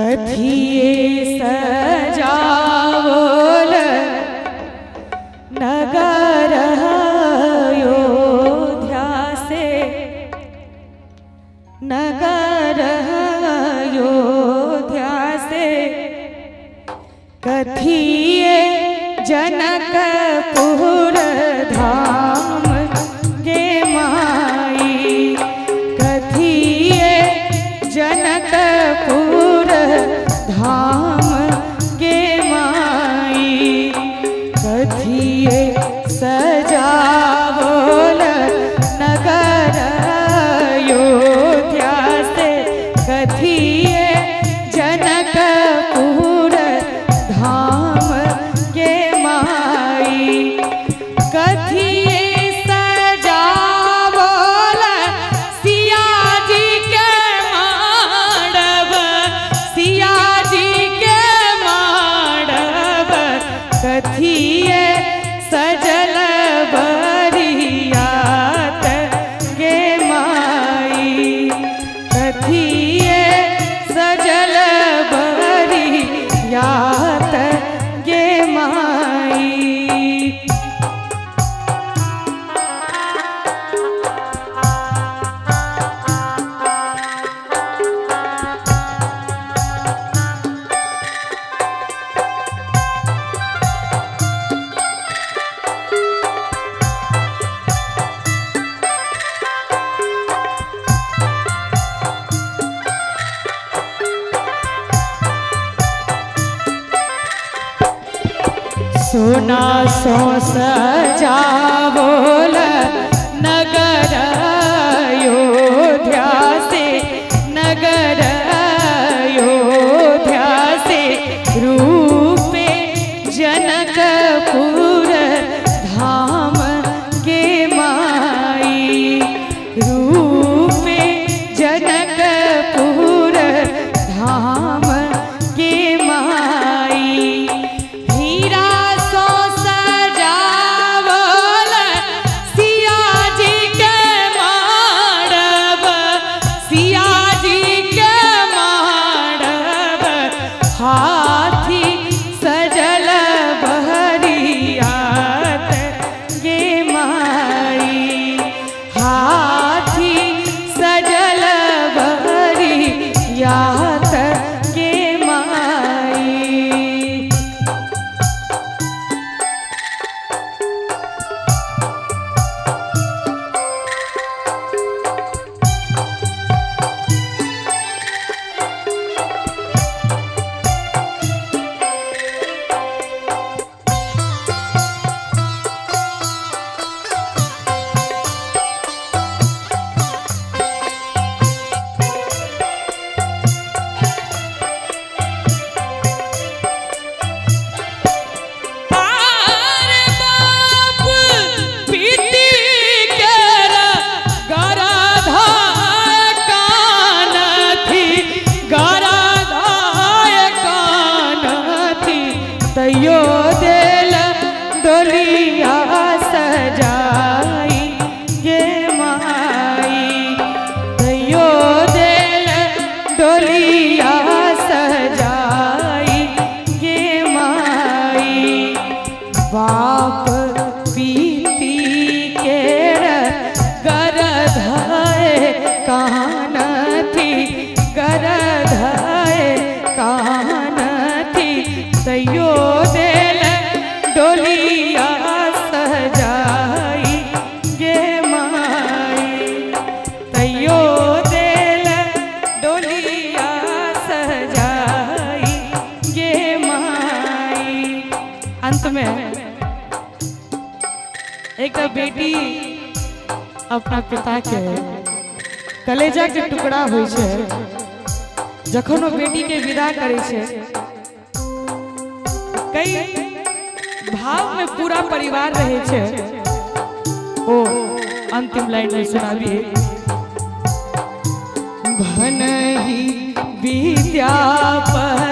कथिए सजावल नगर अयोध्या से, नगर अयोध्या से कथिए जनकपुर धाम गे माई, कथिए जनकपुर धाम गे माई, कथिए सजावल नगर अयोध्या से, कथिए जनकपुर धाम गे माई, कथिए सजावल सिया जी के माड़ब, सिया जी के माड़ब, कथिए सजल बरियात गे माई, कथिए सजल बरियात गे माई। सोना सो सजावल नगर अयोध्या से, नगर अयोध्या से रूपे जनकपुर धाम गे माई, रूपे जनकपुर धाम गे माई, हीरा हाथी सजल बहरियात गे माई, हाथी सजल बहरियात गे माई। तैयो दिल डोलिया सजाई गे माई, तैयो दिल डोलिया सजाई गे माई, बाप पीती के गरधाए कान थी, गरधाए कान थी, तैयो दिल डोलिया सजाई गे माई, तैयो दिल डोलिया सजाई गे माई। अंत में एक बेटी अपना पिता के कलेजा के टुकड़ा होइ छै, जखन वो बेटी के विदा करे छै, कई भाव में पूरा परिवार रहे छे, ओ अंतिम लाइन में सुनाबिए। भनहि विद्यापति